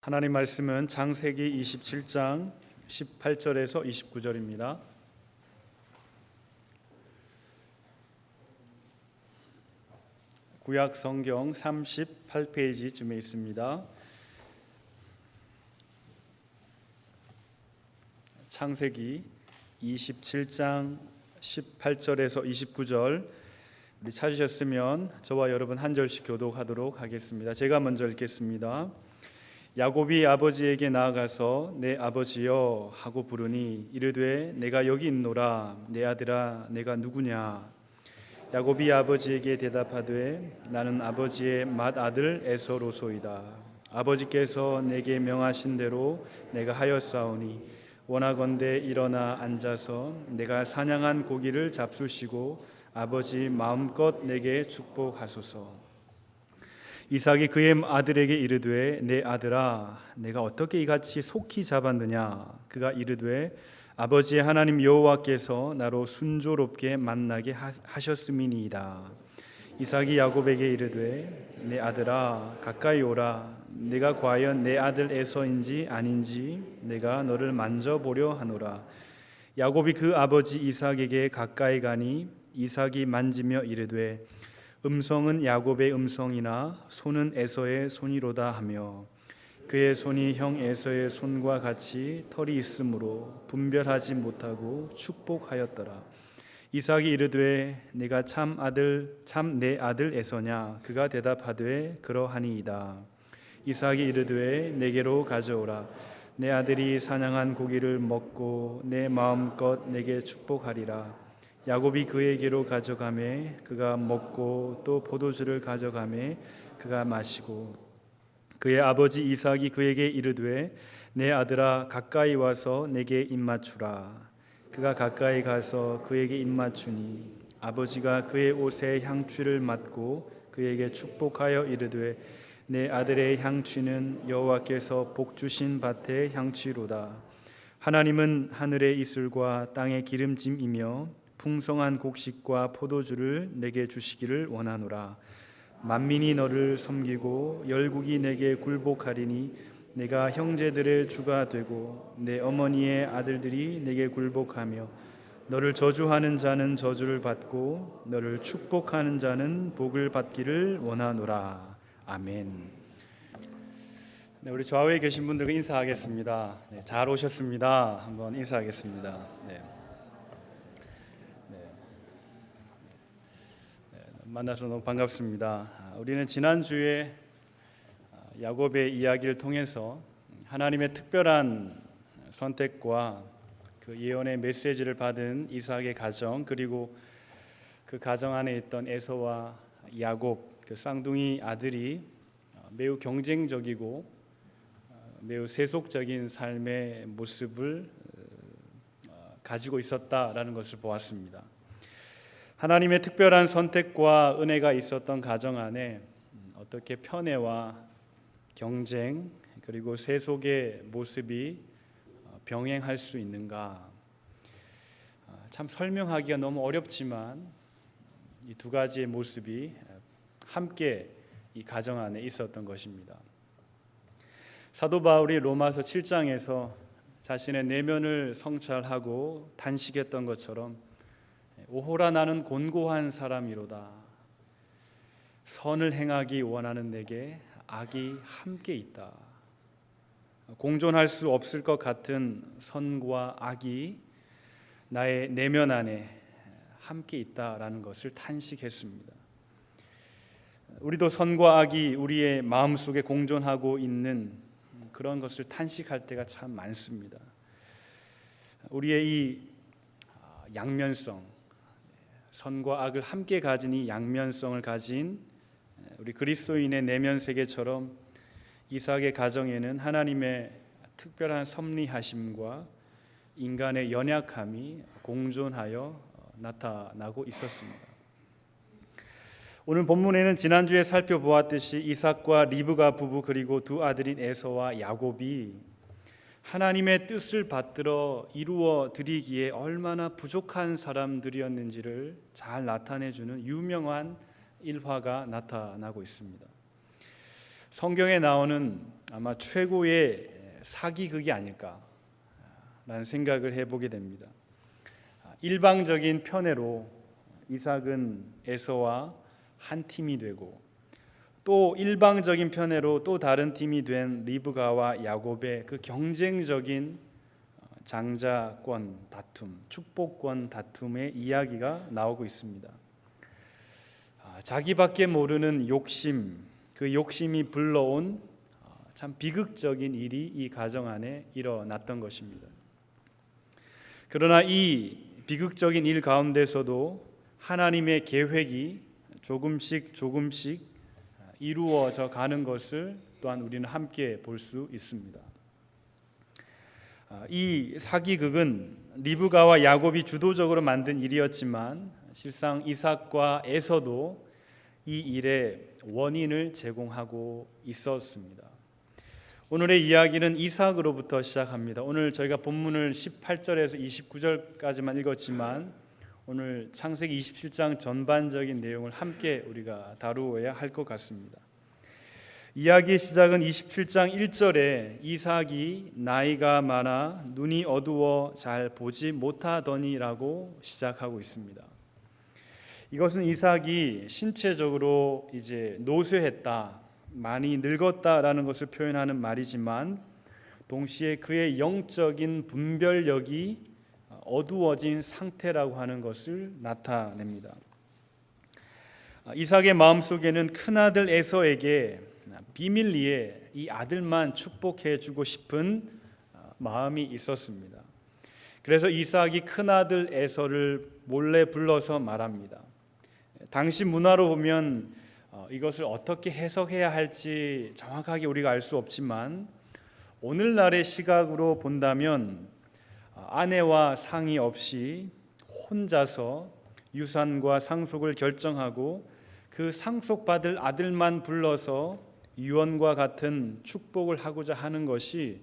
하나님 말씀은 창세기 27장 18절에서 29절입니다. 구약 성경 38페이지쯤에 있습니다. 창세기 27장 18절에서 29절 우리 찾으셨으면 저와 여러분 한 절씩 교독하도록 하겠습니다. 제가 먼저 읽겠습니다. 야곱이 아버지에게 나아가서 내 아버지여 하고 부르니 이르되 내가 여기 있노라. 내 아들아 내가 누구냐. 야곱이 아버지에게 대답하되 나는 아버지의 맏아들 에서로소이다. 아버지께서 내게 명하신 대로 내가 하였사오니 원하건대 일어나 앉아서 내가 사냥한 고기를 잡수시고 아버지 마음껏 내게 축복하소서. 이삭이 그의 아들에게 이르되 내 아들아 내가 어떻게 이같이 속히 잡았느냐. 그가 이르되 아버지의 하나님 여호와께서 나로 순조롭게 만나게 하셨음이니이다. 이삭이 야곱에게 이르되 내 아들아 가까이 오라. 내가 과연 내 아들 에서인지 아닌지 내가 너를 만져보려 하노라. 야곱이 그 아버지 이삭에게 가까이 가니 이삭이 만지며 이르되 음성은 야곱의 음성이나 손은 에서의 손이로다 하며 그의 손이 형 에서의 손과 같이 털이 있으므로 분별하지 못하고 축복하였더라. 이삭이 이르되 네가 참 내 아들 에서냐. 그가 대답하되 그러하니이다. 이삭이 이르되 내게로 가져오라. 내 아들이 사냥한 고기를 먹고 내 마음껏 내게 축복하리라. 야곱이 그에게로 가져가매 그가 먹고 또 포도주를 가져가매 그가 마시고 그의 아버지 이삭이 그에게 이르되 내 아들아 가까이 와서 내게 입맞추라. 그가 가까이 가서 그에게 입맞추니 아버지가 그의 옷에 향취를 맡고 그에게 축복하여 이르되 내 아들의 향취는 여호와께서 복 주신 밭의 향취로다. 하나님은 하늘의 이슬과 땅의 기름짐이며 풍성한 곡식과 포도주를 내게 주시기를 원하노라. 만민이 너를 섬기고 열국이 내게 굴복하리니 내가 형제들의 주가 되고 내 어머니의 아들들이 내게 굴복하며 너를 저주하는 자는 저주를 받고 너를 축복하는 자는 복을 받기를 원하노라. 아멘. 네, 우리 좌우에 계신 분들과 인사하겠습니다. 네, 잘 오셨습니다. 한번 인사하겠습니다. 네. 만나서 너무 반갑습니다. 우리는 지난주에 야곱의 이야기를 통해서 하나님의 특별한 선택과 그 예언의 메시지를 받은 이삭의 가정, 그리고 그 가정 안에 있던 에서와 야곱, 그 쌍둥이 아들이 매우 경쟁적이고 매우 세속적인 삶의 모습을 가지고 있었다라는 것을 보았습니다. 하나님의 특별한 선택과 은혜가 있었던 가정 안에 어떻게 편애와 경쟁 그리고 세속의 모습이 병행할 수 있는가. 참 설명하기가 너무 어렵지만 이 두 가지의 모습이 함께 이 가정 안에 있었던 것입니다. 사도 바울이 로마서 7장에서 자신의 내면을 성찰하고 탄식했던 것처럼 오호라 나는 곤고한 사람이로다. 선을 행하기 원하는 내게 악이 함께 있다. 공존할 수 없을 것 같은 선과 악이 나의 내면 안에 함께 있다라는 것을 탄식했습니다. 우리도 선과 악이 우리의 마음속에 공존하고 있는 그런 것을 탄식할 때가 참 많습니다. 우리의 이 양면성, 선과 악을 함께 가진 이 양면성을 가진 우리 그리스도인의 내면 세계처럼 이삭의 가정에는 하나님의 특별한 섭리하심과 인간의 연약함이 공존하여 나타나고 있었습니다. 오늘 본문에는 지난주에 살펴보았듯이 이삭과 리브가 부부 그리고 두 아들인 에서와 야곱이 하나님의 뜻을 받들어 이루어 드리기에 얼마나 부족한 사람들이었는지를 잘 나타내주는 유명한 일화가 나타나고 있습니다. 성경에 나오는 아마 최고의 사기극이 아닐까라는 생각을 해보게 됩니다. 일방적인 편애로 이삭은 에서와 한 팀이 되고, 또 일방적인 편애로 또 다른 팀이 된 리브가와 야곱의 그 경쟁적인 장자권 다툼, 축복권 다툼의 이야기가 나오고 있습니다. 자기밖에 모르는 욕심, 그 욕심이 불러온 참 비극적인 일이 이 가정 안에 일어났던 것입니다. 그러나 이 비극적인 일 가운데서도 하나님의 계획이 조금씩 이루어져 가는 것을 또한 우리는 함께 볼 수 있습니다. 이 사기극은 리브가와 야곱이 주도적으로 만든 일이었지만 실상 이삭과 에서도 이 일의 원인을 제공하고 있었습니다. 오늘의 이야기는 이삭으로부터 시작합니다. 오늘 저희가 본문을 18절에서 29절까지만 읽었지만 오늘 창세기 27장 전반적인 내용을 함께 우리가 다루어야 할 것 같습니다. 이야기의 시작은 27장 1절에 이삭이 나이가 많아 눈이 어두워 잘 보지 못하더니라고 시작하고 있습니다. 이것은 이삭이 신체적으로 이제 노쇠했다, 많이 늙었다라는 것을 표현하는 말이지만 동시에 그의 영적인 분별력이 어두워진 상태라고 하는 것을 나타냅니다. 이삭의 마음속에는 큰아들 에서에게 비밀리에 이 아들만 축복해 주고 싶은 마음이 있었습니다. 그래서 이삭이 큰아들 에서를 몰래 불러서 말합니다. 당시 문화로 보면 이것을 어떻게 해석해야 할지 정확하게 우리가 알 수 없지만 오늘날의 시각으로 본다면 아내와 상의 없이 혼자서 유산과 상속을 결정하고 그 상속받을 아들만 불러서 유언과 같은 축복을 하고자 하는 것이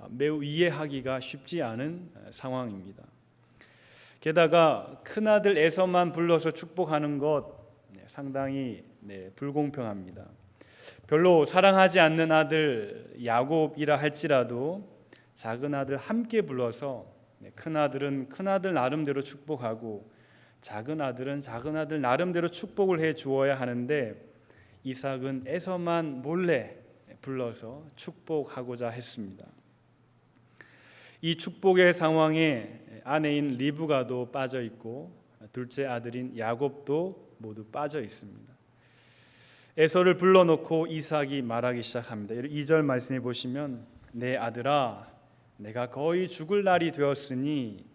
매우 이해하기가 쉽지 않은 상황입니다. 게다가 큰아들 에서만 불러서 축복하는 것 상당히 불공평합니다. 별로 사랑하지 않는 아들 야곱이라 할지라도 작은 아들 함께 불러서 큰아들은 큰아들 나름대로 축복하고 작은 아들은 작은 아들 나름대로 축복을 해 주어야 하는데 이삭은 에서만 몰래 불러서 축복하고자 했습니다. 이 축복의 상황에 아내인 리브가도 빠져 있고 둘째 아들인 야곱도 모두 빠져 있습니다. 에서를 불러놓고 이삭이 말하기 시작합니다. 2절 말씀해 보시면 내 아들아 내가 거의 죽을 날이 되었으니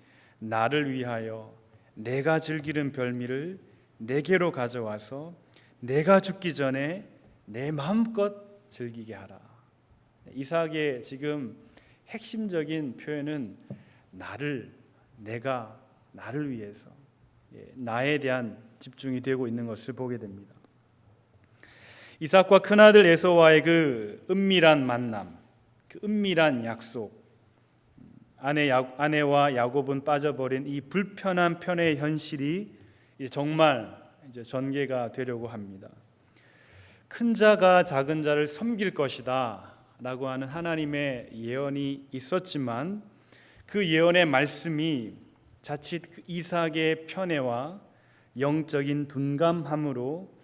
나를 위하여 내가 즐기는 별미를 내게로 가져와서 내가 죽기 전에 내 마음껏 즐기게 하라. 이삭의 지금 핵심적인 표현은 나를 위해서 나에 대한 집중이 되고 있는 것을 보게 됩니다. 이삭과 큰아들 에서와의 그 은밀한 만남, 그 은밀한 약속, 아내와 야곱은 빠져버린 이 불편한 편의 현실이 정말 이제 전개가 되려고 합니다. 큰 자가 작은 자를 섬길 것이다 라고 하는 하나님의 예언이 있었지만 그 예언의 말씀이 자칫 이삭의 편애와 영적인 둔감함으로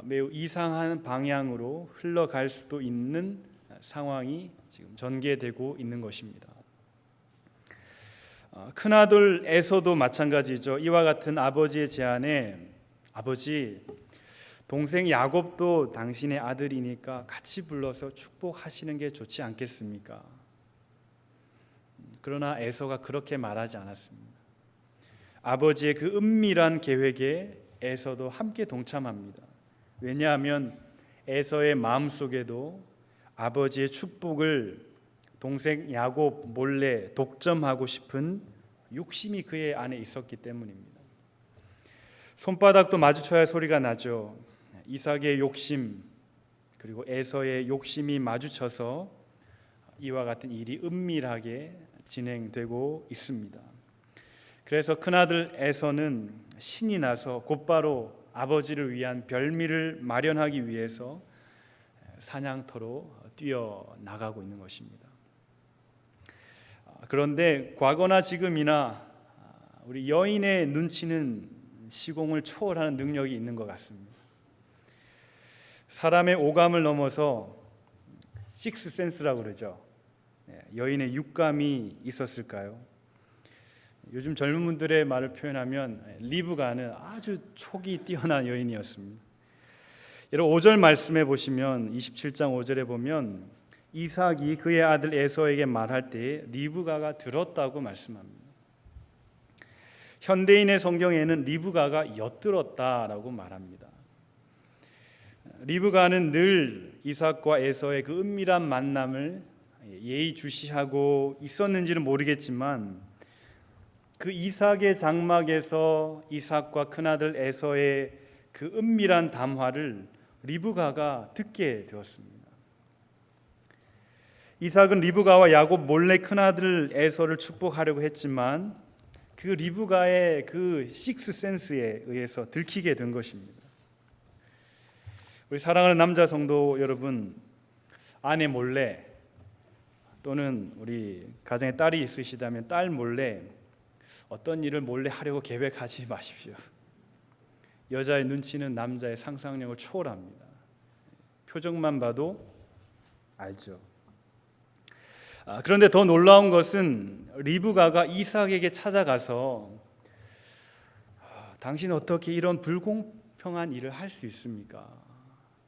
매우 이상한 방향으로 흘러갈 수도 있는 상황이 지금 전개되고 있는 것입니다. 큰아들 에서도 마찬가지죠. 이와 같은 아버지의 제안에 아버지, 동생 야곱도 당신의 아들이니까 같이 불러서 축복하시는 게 좋지 않겠습니까? 그러나 에서가 그렇게 말하지 않았습니다. 아버지의 그 은밀한 계획에 에서도 함께 동참합니다. 왜냐하면 에서의 마음속에도 아버지의 축복을 동생 야곱 몰래 독점하고 싶은 욕심이 그의 안에 있었기 때문입니다. 손바닥도 마주쳐야 소리가 나죠. 이삭의 욕심 그리고 에서의 욕심이 마주쳐서 이와 같은 일이 은밀하게 진행되고 있습니다. 그래서 큰아들 에서는 신이 나서 곧바로 아버지를 위한 별미를 마련하기 위해서 사냥터로 뛰어나가고 있는 것입니다. 그런데 과거나 지금이나 우리 여인의 눈치는 시공을 초월하는 능력이 있는 것 같습니다. 사람의 오감을 넘어서 식스 센스라고 그러죠. 여인의 육감이 있었을까요? 요즘 젊은 분들의 말을 표현하면 리브가는 아주 촉이 뛰어난 여인이었습니다. 여러분 5절 말씀해 보시면 27장 5절에 보면 이삭이 그의 아들 에서에게 말할 때에 리브가가 들었다고 말씀합니다. 현대인의 성경에는 리브가가 엿들었다라고 말합니다. 리브가는 늘 이삭과 에서의 그 은밀한 만남을 예의주시하고 있었는지는 모르겠지만 그 이삭의 장막에서 이삭과 큰아들 에서의 그 은밀한 담화를 리브가가 듣게 되었습니다. 이삭은 리브가와 야곱 몰래 큰아들 에서를 축복하려고 했지만 그 리브가의 그 식스 센스에 의해서 들키게 된 것입니다. 우리 사랑하는 남자 성도 여러분, 아내 몰래 또는 우리 가정에 딸이 있으시다면 딸 몰래 어떤 일을 몰래 하려고 계획하지 마십시오. 여자의 눈치는 남자의 상상력을 초월합니다. 표정만 봐도 알죠. 그런데 더 놀라운 것은 리브가가 이삭에게 찾아가서 당신 어떻게 이런 불공평한 일을 할 수 있습니까?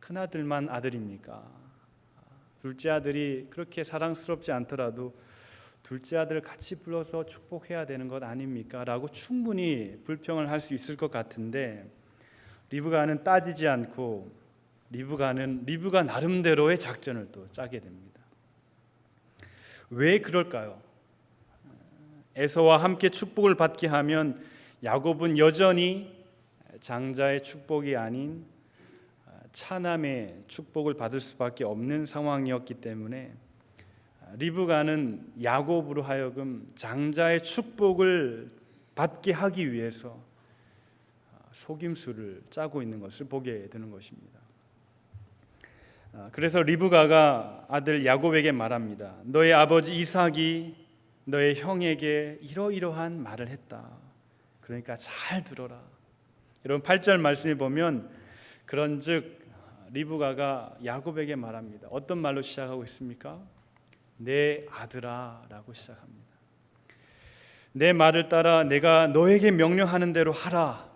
큰아들만 아들입니까? 둘째 아들이 그렇게 사랑스럽지 않더라도 둘째 아들을 같이 불러서 축복해야 되는 것 아닙니까? 라고 충분히 불평을 할 수 있을 것 같은데 리브가는 따지지 않고 리브가 나름대로의 작전을 또 짜게 됩니다. 왜 그럴까요? 에서와 함께 축복을 받게 하면 야곱은 여전히 장자의 축복이 아닌 차남의 축복을 받을 수밖에 없는 상황이었기 때문에 리브가는 야곱으로 하여금 장자의 축복을 받게 하기 위해서 속임수를 짜고 있는 것을 보게 되는 것입니다. 그래서 리브가가 아들 야곱에게 말합니다. 너의 아버지 이삭이 너의 형에게 이러이러한 말을 했다. 그러니까 잘 들어라. 여러분 8절 말씀에 보면 그런즉 리브가가 야곱에게 말합니다. 어떤 말로 시작하고 있습니까? 내 아들아 라고 시작합니다. 내 말을 따라 내가 너에게 명령하는 대로 하라.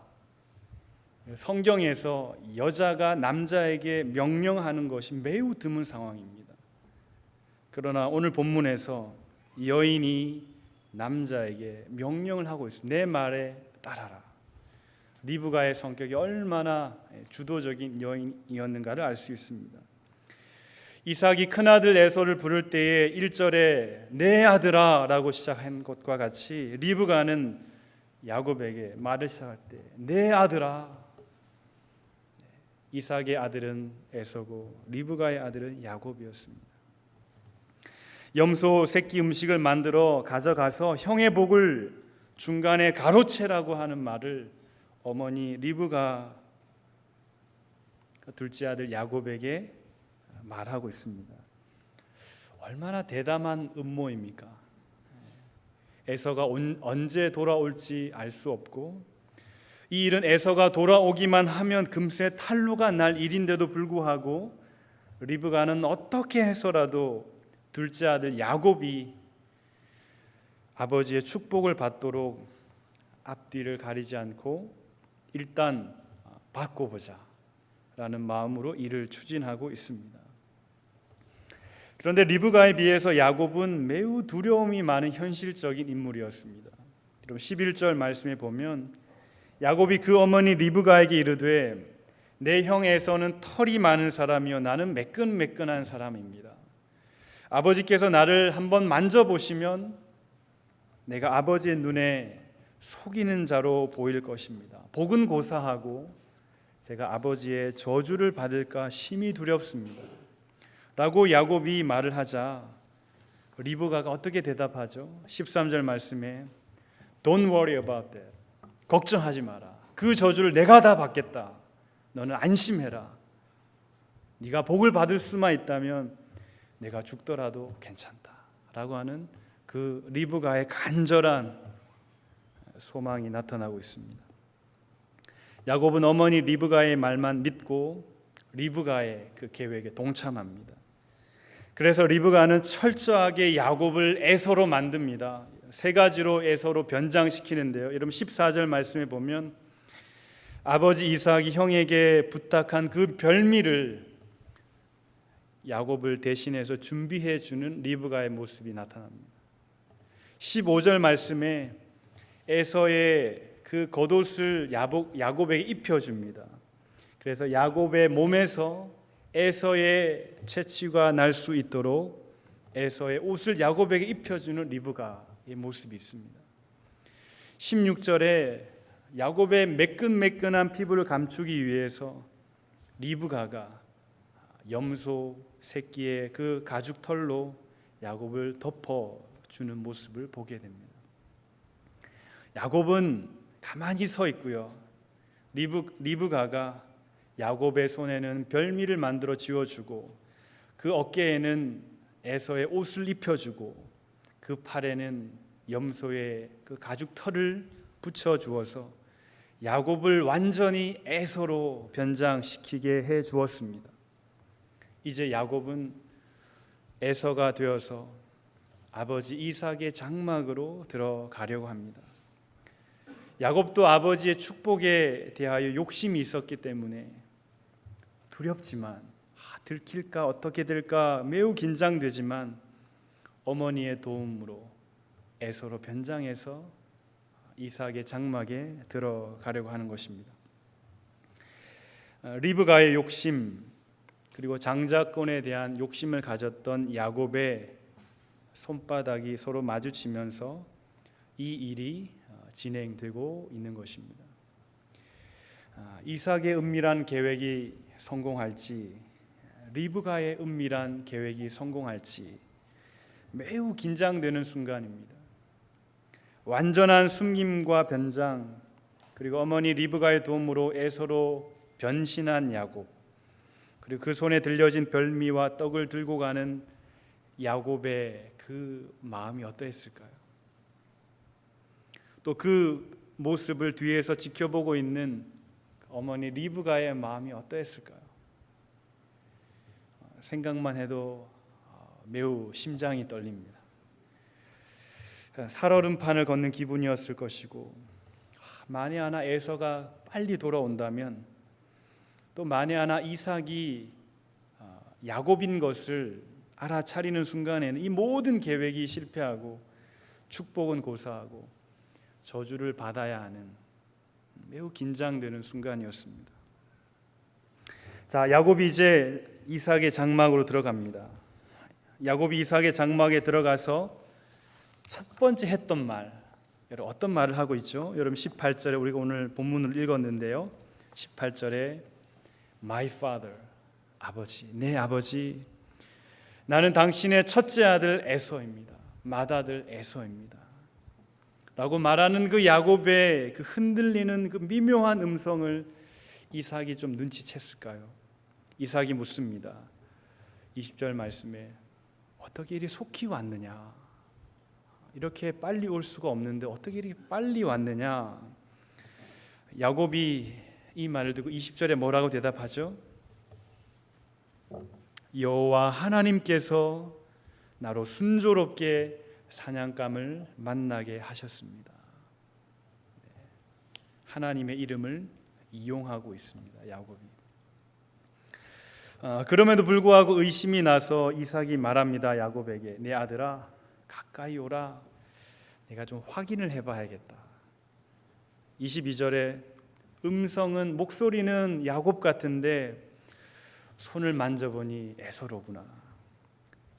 성경에서 여자가 남자에게 명령하는 것이 매우 드문 상황입니다. 그러나 오늘 본문에서 여인이 남자에게 명령을 하고 있습니다. 내 말에 따라라. 리브가의 성격이 얼마나 주도적인 여인이었는가를 알 수 있습니다. 이삭이 큰아들 에서를 부를 때에 1절에 내 아들아 라고 시작한 것과 같이 리브가는 야곱에게 말을 시작할 때 내 아들아. 이삭의 아들은 에서고 리브가의 아들은 야곱이었습니다. 염소 새끼 음식을 만들어 가져가서 형의 복을 중간에 가로채라고 하는 말을 어머니 리브가 둘째 아들 야곱에게 말하고 있습니다. 얼마나 대담한 음모입니까? 에서가 언제 돌아올지 알 수 없고 이 일은 에서가 돌아오기만 하면 금세 탄로가 날 일인데도 불구하고 리브가는 어떻게 해서라도 둘째 아들 야곱이 아버지의 축복을 받도록 앞뒤를 가리지 않고 일단 바꿔보자 라는 마음으로 일을 추진하고 있습니다. 그런데 리브가에 비해서 야곱은 매우 두려움이 많은 현실적인 인물이었습니다. 11절 말씀에 보면 야곱이 그 어머니 리브가에게 이르되 내 형 에서는 털이 많은 사람이요 나는 매끈매끈한 사람입니다. 아버지께서 나를 한번 만져보시면 내가 아버지의 눈에 속이는 자로 보일 것입니다. 복은 고사하고 제가 아버지의 저주를 받을까 심히 두렵습니다. 라고 야곱이 말을 하자 리브가가 어떻게 대답하죠? 13절 말씀에 Don't worry about that. 걱정하지 마라. 그 저주를 내가 다 받겠다. 너는 안심해라. 네가 복을 받을 수만 있다면 내가 죽더라도 괜찮다라고 하는 그 리브가의 간절한 소망이 나타나고 있습니다. 야곱은 어머니 리브가의 말만 믿고 리브가의 그 계획에 동참합니다. 그래서 리브가는 철저하게 야곱을 에서로 만듭니다. 세 가지로 에서로 변장시키는데요. 여러분 14절 말씀에 보면 아버지 이삭이 형에게 부탁한 그 별미를 야곱을 대신해서 준비해 주는 리브가의 모습이 나타납니다. 15절 말씀에 에서의 그 겉옷을 야곱에게 입혀줍니다. 그래서 야곱의 몸에서 에서의 채취가 날 수 있도록 에서의 옷을 야곱에게 입혀주는 리브가의 모습이 있습니다. 16절에 야곱의 매끈매끈한 피부를 감추기 위해서 리브가가 염소 새끼의 그 가죽 털로 야곱을 덮어주는 모습을 보게 됩니다. 야곱은 가만히 서 있고요. 리브가가 야곱의 손에는 별미를 만들어 쥐어주고 그 어깨에는 에서의 옷을 입혀주고 그 팔에는 염소의 그 가죽 털을 붙여 주어서 야곱을 완전히 에서로 변장시키게 해 주었습니다. 이제 야곱은 에서가 되어서 아버지 이삭의 장막으로 들어가려고 합니다. 야곱도 아버지의 축복에 대하여 욕심이 있었기 때문에 두렵지만 들킬까 어떻게 될까 매우 긴장되지만 어머니의 도움으로 에서로 변장해서 이삭의 장막에 들어가려고 하는 것입니다. 리브가의 욕심 그리고 장자권에 대한 욕심을 가졌던 야곱의 손바닥이 서로 마주치면서 이 일이 진행되고 있는 것입니다. 이삭의 은밀한 계획이 성공할지 리브가의 은밀한 계획이 성공할지 매우 긴장되는 순간입니다. 완전한 숨김과 변장 그리고 어머니 리브가의 도움으로 에서로 변신한 야곱 그리고 그 손에 들려진 별미와 떡을 들고 가는 야곱의 그 마음이 어떠했을까요? 또 그 모습을 뒤에서 지켜보고 있는 어머니 리브가의 마음이 어떠했을까요? 생각만 해도 매우 심장이 떨립니다. 살얼음판을 걷는 기분이었을 것이고 만에 하나 에서가 빨리 돌아온다면 또 만에 하나 이삭이 야곱인 것을 알아차리는 순간에는 이 모든 계획이 실패하고 축복은 고사하고 저주를 받아야 하는 매우 긴장되는 순간이었습니다. 자, 야곱이 이제 이삭의 장막으로 들어갑니다. 야곱이 이삭의 장막에 들어가서 첫 번째 했던 말, 여러분 어떤 말을 하고 있죠? 여러분 18절에 우리가 오늘 본문을 읽었는데요. 18절에 My father, 아버지, 내 아버지, 나는 당신의 첫째 아들 에서입니다. 맏아들 에서입니다. 라고 말하는 그 야곱의 그 흔들리는 그 미묘한 음성을 이삭이 좀 눈치챘을까요? 이삭이 묻습니다. 20절 말씀에 어떻게 이리 속히 왔느냐? 이렇게 빨리 올 수가 없는데 어떻게 이렇게 빨리 왔느냐? 야곱이 이 말을 듣고 20절에 뭐라고 대답하죠? 여호와 하나님께서 나로 순조롭게 사냥감을 만나게 하셨습니다. 하나님의 이름을 이용하고 있습니다. 야곱이. 그럼에도 불구하고 의심이 나서 이삭이 말합니다. 야곱에게 내 아들아 가까이 오라. 내가 좀 확인을 해봐야겠다. 22절에 음성은 목소리는 야곱 같은데 손을 만져보니 에서로구나.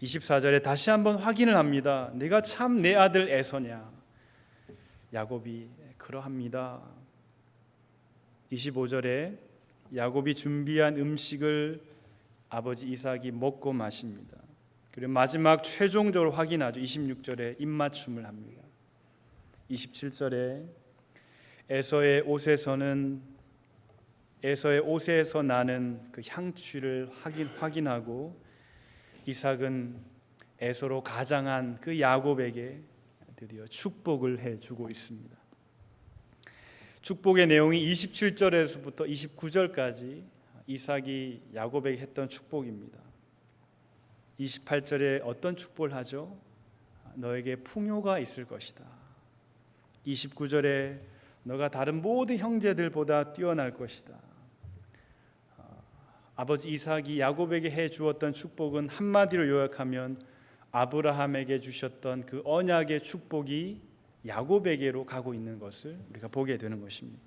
24절에 다시 한번 확인을 합니다. 내가 참 내 아들 에서냐? 야곱이 그러합니다. 25절에 야곱이 준비한 음식을 아버지 이삭이 먹고 마십니다. 그리고 마지막 최종적으로 확인하죠. 26절에 입맞춤을 합니다. 27절에 에서의 옷에서 나는 그 향취를 확인하고 이삭은 에서로 가장한 그 야곱에게 드디어 축복을 해주고 있습니다. 축복의 내용이 27절에서부터 29절까지 이삭이 야곱에게 했던 축복입니다. 28절에 어떤 축복을 하죠? 너에게 풍요가 있을 것이다. 29절에 너가 다른 모든 형제들보다 뛰어날 것이다. 아버지 이삭이 야곱에게 해 주었던 축복은 한마디로 요약하면 아브라함에게 주셨던 그 언약의 축복이 야곱에게로 가고 있는 것을 우리가 보게 되는 것입니다.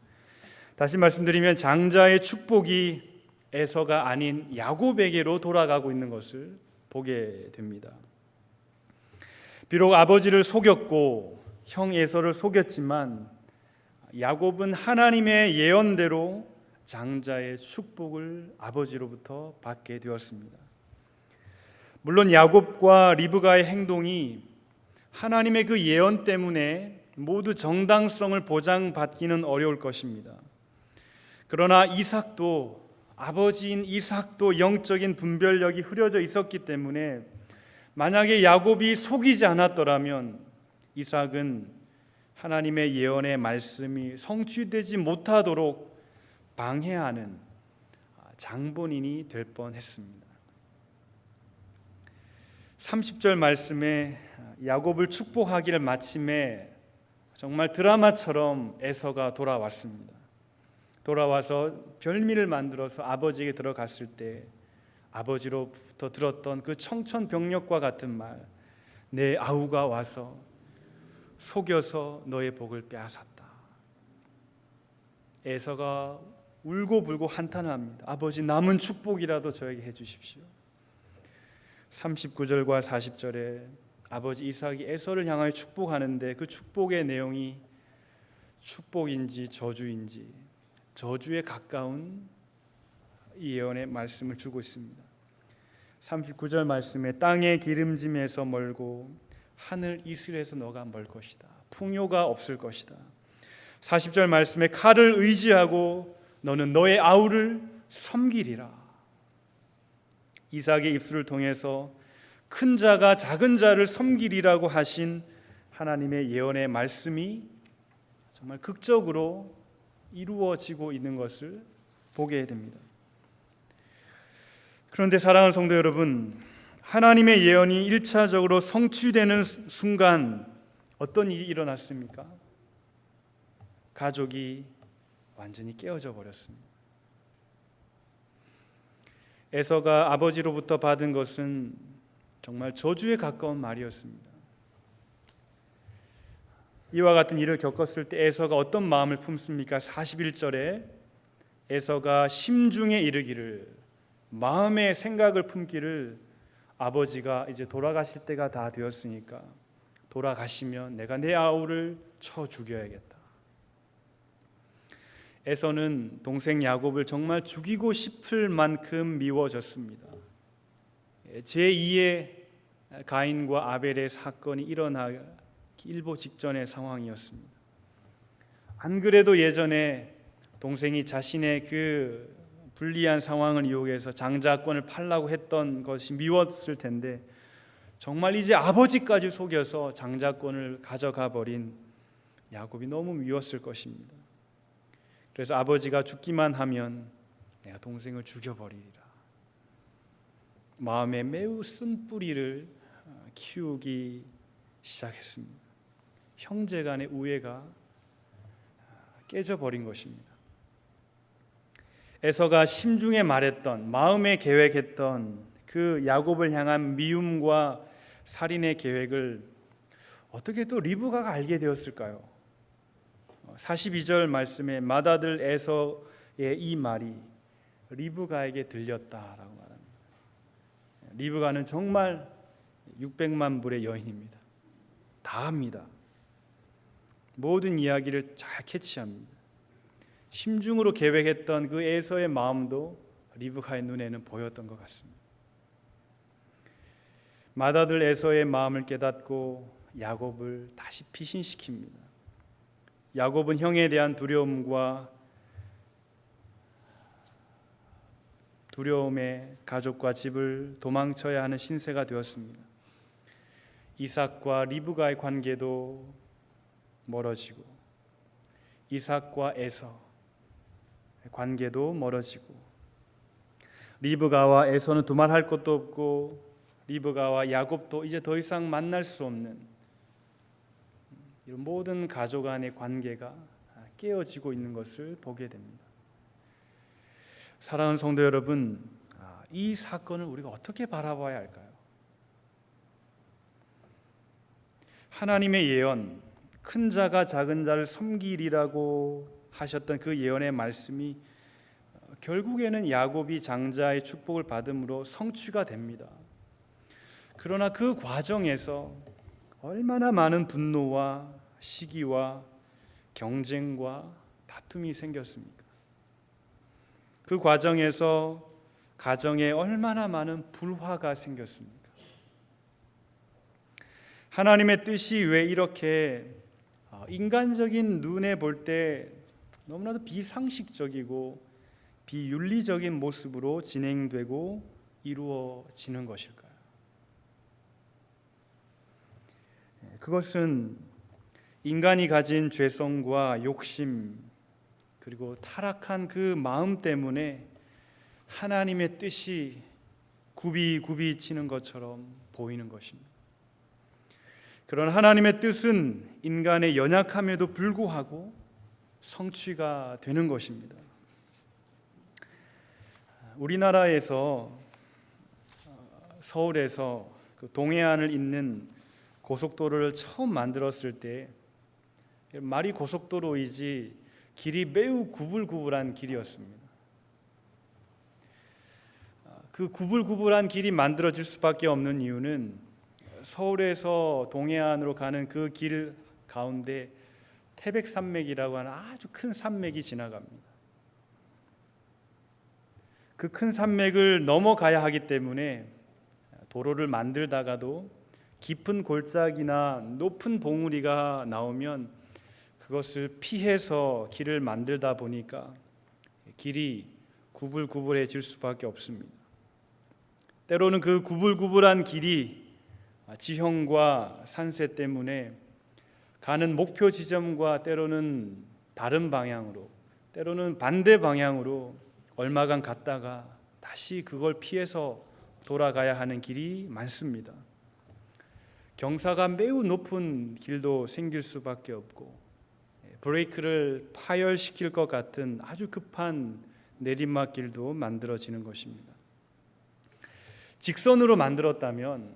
다시 말씀드리면 장자의 축복이 에서가 아닌 야곱에게로 돌아가고 있는 것을 보게 됩니다. 비록 아버지를 속였고 형 에서를 속였지만 야곱은 하나님의 예언대로 장자의 축복을 아버지로부터 받게 되었습니다. 물론 야곱과 리브가의 행동이 하나님의 그 예언 때문에 모두 정당성을 보장받기는 어려울 것입니다. 그러나 이삭도, 아버지인 이삭도 영적인 분별력이 흐려져 있었기 때문에 만약에 야곱이 속이지 않았더라면 이삭은 하나님의 예언의 말씀이 성취되지 못하도록 방해하는 장본인이 될 뻔했습니다. 30절 말씀에 야곱을 축복하기를 마침에 정말 드라마처럼 에서가 돌아왔습니다. 돌아와서 별미를 만들어서 아버지에게 들어갔을 때 아버지로부터 들었던 그 청천벽력과 같은 말, 내 아우가 와서 속여서 너의 복을 빼앗았다. 에서가 울고불고 한탄을 합니다. 아버지, 남은 축복이라도 저에게 해주십시오. 39절과 40절에 아버지 이삭이 에서를 향하여 축복하는데 그 축복의 내용이 축복인지 저주인지 저주에 가까운 이 예언의 말씀을 주고 있습니다. 39절 말씀에 땅의 기름짐에서 멀고 하늘 이슬에서 너가 멀 것이다. 풍요가 없을 것이다. 40절 말씀에 칼을 의지하고 너는 너의 아우를 섬기리라. 이삭의 입술을 통해서 큰 자가 작은 자를 섬기리라고 하신 하나님의 예언의 말씀이 정말 극적으로 이루어지고 있는 것을 보게 됩니다. 그런데 사랑하는 성도 여러분, 하나님의 예언이 1차적으로 성취되는 순간 어떤 일이 일어났습니까? 가족이 완전히 깨어져 버렸습니다. 에서가 아버지로부터 받은 것은 정말 저주에 가까운 말이었습니다. 이와 같은 일을 겪었을 때 에서가 어떤 마음을 품습니까? 41절에 에서가 심중에 이르기를, 마음의 생각을 품기를, 아버지가 이제 돌아가실 때가 다 되었으니까 돌아가시면 내가 내 아우를 쳐 죽여야겠다. 에서는 동생 야곱을 정말 죽이고 싶을 만큼 미워졌습니다. 제2의 가인과 아벨의 사건이 일어나기 일보 직전의 상황이었습니다. 안 그래도 예전에 동생이 자신의 그 불리한 상황을 이용해서 장자권을 팔라고 했던 것이 미웠을 텐데 정말 이제 아버지까지 속여서 장자권을 가져가 버린 야곱이 너무 미웠을 것입니다. 그래서 아버지가 죽기만 하면 내가 동생을 죽여버리리라. 마음에 매우 쓴뿌리를 키우기 시작했습니다. 형제 간의 우애가 깨져버린 것입니다. 에서가 심중에 말했던, 마음에 계획했던 그 야곱을 향한 미움과 살인의 계획을 어떻게 또 리브가가 알게 되었을까요? 42절 말씀에 맏아들 에서의 이 말이 리브가에게 들렸다라고 말합니다. 리브가는 정말 600만 불의 여인입니다. 다 합니다. 모든 이야기를 잘 캐치합니다. 심중으로 계획했던 그 에서의 마음도 리브가의 눈에는 보였던 것 같습니다. 맏아들 에서의 마음을 깨닫고 야곱을 다시 피신시킵니다. 야곱은 형에 대한 두려움과 두려움에 가족과 집을 도망쳐야 하는 신세가 되었습니다. 이삭과 리브가의 관계도 멀어지고 이삭과 에서 관계도 멀어지고 리브가와 에서는 두말할 것도 없고 리브가와 야곱도 이제 더 이상 만날 수 없는 이런 모든 가족 안의 관계가 깨어지고 있는 것을 보게 됩니다. 사랑하는 성도 여러분, 이 사건을 우리가 어떻게 바라봐야 할까요? 하나님의 예언, 큰 자가 작은 자를 섬기리라고 하셨던 그 예언의 말씀이 결국에는 야곱이 장자의 축복을 받음으로 성취가 됩니다. 그러나 그 과정에서 얼마나 많은 분노와 시기와 경쟁과 다툼이 생겼습니까? 그 과정에서 가정에 얼마나 많은 불화가 생겼습니까? 하나님의 뜻이 왜 이렇게 인간적인 눈에 볼 때 너무나도 비상식적이고 비윤리적인 모습으로 진행되고 이루어지는 것일까요? 그것은 인간이 가진 죄성과 욕심 그리고 타락한 그 마음 때문에 하나님의 뜻이 굽이굽이 치는 것처럼 보이는 것입니다. 그런 하나님의 뜻은 인간의 연약함에도 불구하고 성취가 되는 것입니다. 우리나라에서 서울에서 그 동해안을 잇는 고속도로를 처음 만들었을 때 말이 고속도로이지 길이 매우 구불구불한 길이었습니다. 그 구불구불한 길이 만들어질 수밖에 없는 이유는 서울에서 동해안으로 가는 그 길 가운데 태백산맥이라고 하는 아주 큰 산맥이 지나갑니다. 그 큰 산맥을 넘어가야 하기 때문에 도로를 만들다가도 깊은 골짜기나 높은 봉우리가 나오면 그것을 피해서 길을 만들다 보니까 길이 구불구불해질 수밖에 없습니다. 때로는 그 구불구불한 길이 지형과 산세 때문에 가는 목표 지점과 때로는 다른 방향으로 때로는 반대 방향으로 얼마간 갔다가 다시 그걸 피해서 돌아가야 하는 길이 많습니다. 경사가 매우 높은 길도 생길 수밖에 없고 브레이크를 파열시킬 것 같은 아주 급한 내리막길도 만들어지는 것입니다. 직선으로 만들었다면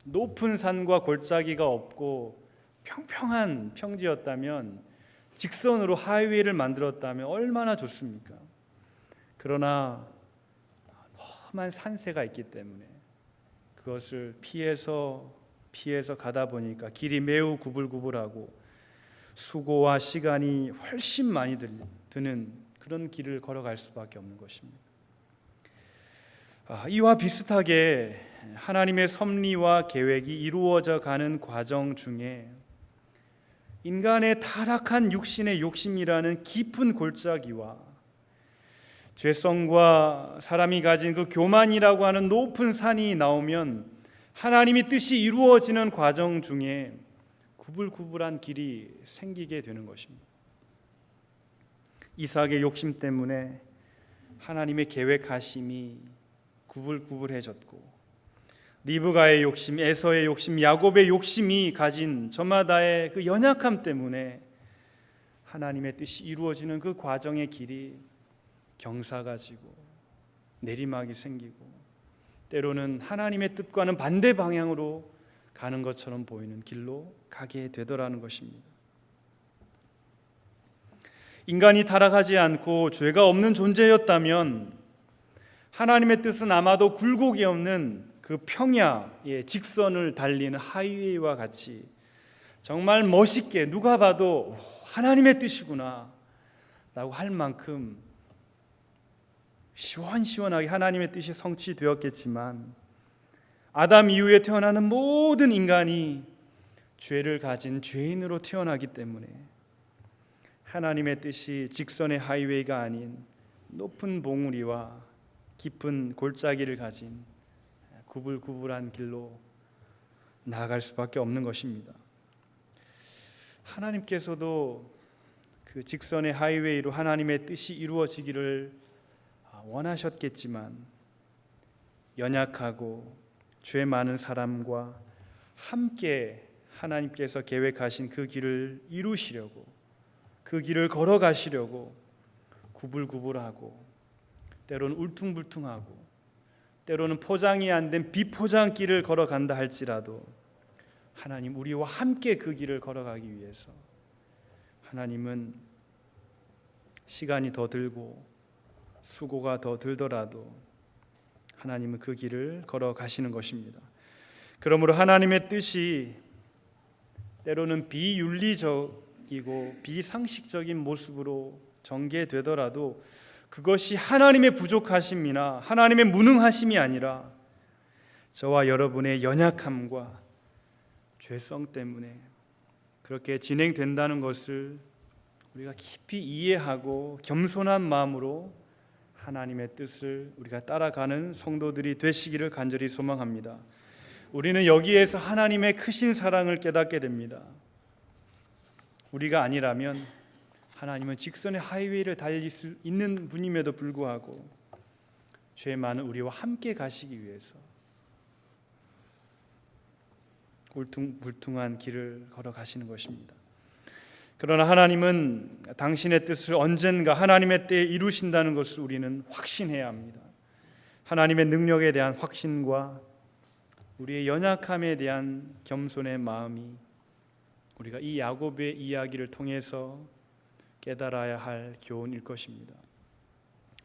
높은 산과 골짜기가 없고 평평한 평지였다면 직선으로 하이웨이를 만들었다면 얼마나 좋습니까? 그러나 험한 산세가 있기 때문에 그것을 피해서 가다 보니까 길이 매우 구불구불하고 수고와 시간이 훨씬 많이 드는 그런 길을 걸어갈 수밖에 없는 것입니다. 이와 비슷하게 하나님의 섭리와 계획이 이루어져 가는 과정 중에 인간의 타락한 육신의 욕심이라는 깊은 골짜기와 죄성과 사람이 가진 그 교만이라고 하는 높은 산이 나오면 하나님의 뜻이 이루어지는 과정 중에 구불구불한 길이 생기게 되는 것입니다. 이삭의 욕심 때문에 하나님의 계획하심이 구불구불해졌고 리브가의 욕심, 에서의 욕심, 야곱의 욕심이 가진 저마다의 그 연약함 때문에 하나님의 뜻이 이루어지는 그 과정의 길이 경사가 지고 내리막이 생기고 때로는 하나님의 뜻과는 반대 방향으로 가는 것처럼 보이는 길로 가게 되더라는 것입니다. 인간이 타락하지 않고 죄가 없는 존재였다면 하나님의 뜻은 아마도 굴곡이 없는 그 평야의 직선을 달리는 하이웨이와 같이 정말 멋있게 누가 봐도 하나님의 뜻이구나 라고 할 만큼 시원시원하게 하나님의 뜻이 성취되었겠지만 아담 이후에 태어나는 모든 인간이 죄를 가진 죄인으로 태어나기 때문에 하나님의 뜻이 직선의 하이웨이가 아닌 높은 봉우리와 깊은 골짜기를 가진 구불구불한 길로 나아갈 수밖에 없는 것입니다. 하나님께서도 그 직선의 하이웨이로 하나님의 뜻이 이루어지기를 원하셨겠지만 연약하고 죄 많은 사람과 함께 하나님께서 계획하신 그 길을 이루시려고, 그 길을 걸어가시려고 구불구불하고 때로는 울퉁불퉁하고 때로는 포장이 안 된 비포장 길을 걸어간다 할지라도 하나님 우리와 함께 그 길을 걸어가기 위해서 하나님은 시간이 더 들고 수고가 더 들더라도 하나님은 그 길을 걸어가시는 것입니다. 그러므로 하나님의 뜻이 때로는 비윤리적이고 비상식적인 모습으로 전개되더라도 그것이 하나님의 부족하심이나 하나님의 무능하심이 아니라 저와 여러분의 연약함과 죄성 때문에 그렇게 진행된다는 것을 우리가 깊이 이해하고 겸손한 마음으로 하나님의 뜻을 우리가 따라가는 성도들이 되시기를 간절히 소망합니다. 우리는 여기에서 하나님의 크신 사랑을 깨닫게 됩니다. 우리가 아니라면 하나님은 직선의 하이웨이를 달릴 수 있는 분임에도 불구하고 죄 많은 우리와 함께 가시기 위해서 울퉁불퉁한 길을 걸어가시는 것입니다. 그러나 하나님은 당신의 뜻을 언젠가 하나님의 때에 이루신다는 것을 우리는 확신해야 합니다. 하나님의 능력에 대한 확신과 우리의 연약함에 대한 겸손의 마음이 우리가 이 야곱의 이야기를 통해서 깨달아야 할 교훈일 것입니다.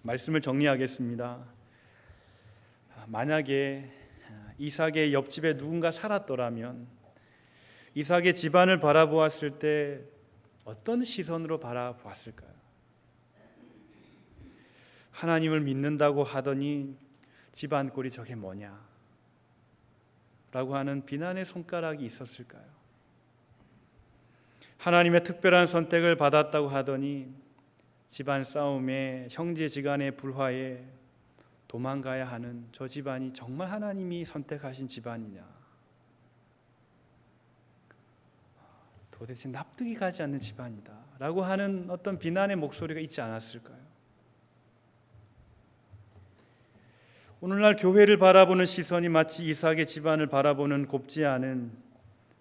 말씀을 정리하겠습니다. 만약에 이삭의 옆집에 누군가 살았더라면 이삭의 집안을 바라보았을 때 어떤 시선으로 바라보았을까요? 하나님을 믿는다고 하더니 집안 꼴이 저게 뭐냐? 라고 하는 비난의 손가락이 있었을까요? 하나님의 특별한 선택을 받았다고 하더니 집안 싸움에 형제지간의 불화에 도망가야 하는 저 집안이 정말 하나님이 선택하신 집안이냐? 도대체 납득이 가지 않는 집안이다 라고 하는 어떤 비난의 목소리가 있지 않았을까요? 오늘날 교회를 바라보는 시선이 마치 이삭의 집안을 바라보는 곱지 않은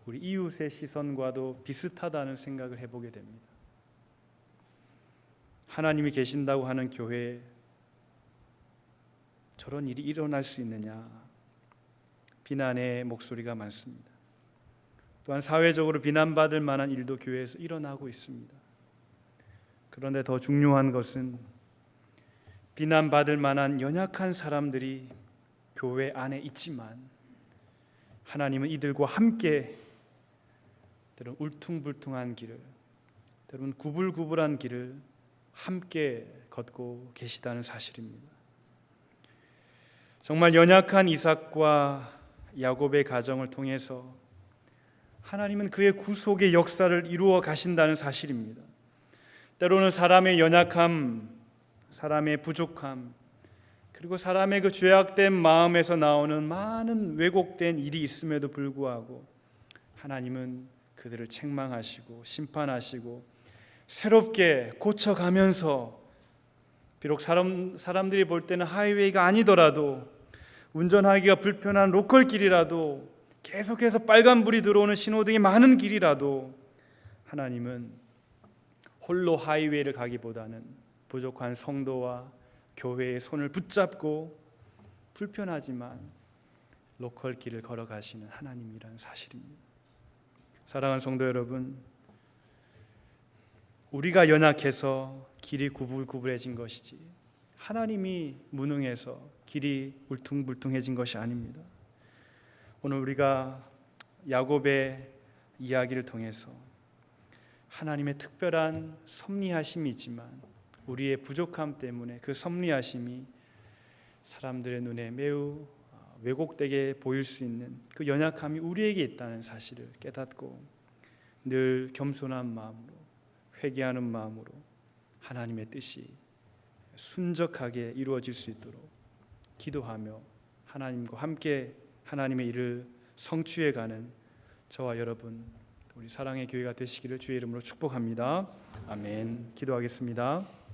우리 이웃의 시선과도 비슷하다는 생각을 해보게 됩니다. 하나님이 계신다고 하는 교회에 저런 일이 일어날 수 있느냐? 비난의 목소리가 많습니다. 또한 사회적으로 비난받을 만한 일도 교회에서 일어나고 있습니다. 그런데 더 중요한 것은 비난받을 만한 연약한 사람들이 교회 안에 있지만 하나님은 이들과 함께 때로는 울퉁불퉁한 길을, 때로는 구불구불한 길을 함께 걷고 계시다는 사실입니다. 정말 연약한 이삭과 야곱의 가정을 통해서 하나님은 그의 구속의 역사를 이루어 가신다는 사실입니다. 때로는 사람의 연약함, 사람의 부족함, 그리고 사람의 그 죄악된 마음에서 나오는 많은 왜곡된 일이 있음에도 불구하고 하나님은 그들을 책망하시고 심판하시고 새롭게 고쳐가면서 비록 사람들이 볼 때는 하이웨이가 아니더라도 운전하기가 불편한 로컬 길이라도 계속해서 빨간불이 들어오는 신호등이 많은 길이라도 하나님은 홀로 하이웨이를 가기보다는 부족한 성도와 교회의 손을 붙잡고 불편하지만 로컬 길을 걸어가시는 하나님이라는 사실입니다. 사랑하는 성도 여러분, 우리가 연약해서 길이 구불구불해진 것이지 하나님이 무능해서 길이 울퉁불퉁해진 것이 아닙니다. 오늘 우리가 야곱의 이야기를 통해서 하나님의 특별한 섭리하심이 있지만 우리의 부족함 때문에 그 섭리하심이 사람들의 눈에 매우 왜곡되게 보일 수 있는 그 연약함이 우리에게 있다는 사실을 깨닫고 늘 겸손한 마음으로 회개하는 마음으로 하나님의 뜻이 순적하게 이루어질 수 있도록 기도하며 하나님과 함께 하나님의 일을 성취해가는 저와 여러분, 우리 사랑의 교회가 되시기를 주의 이름으로 축복합니다. 아멘. 기도하겠습니다.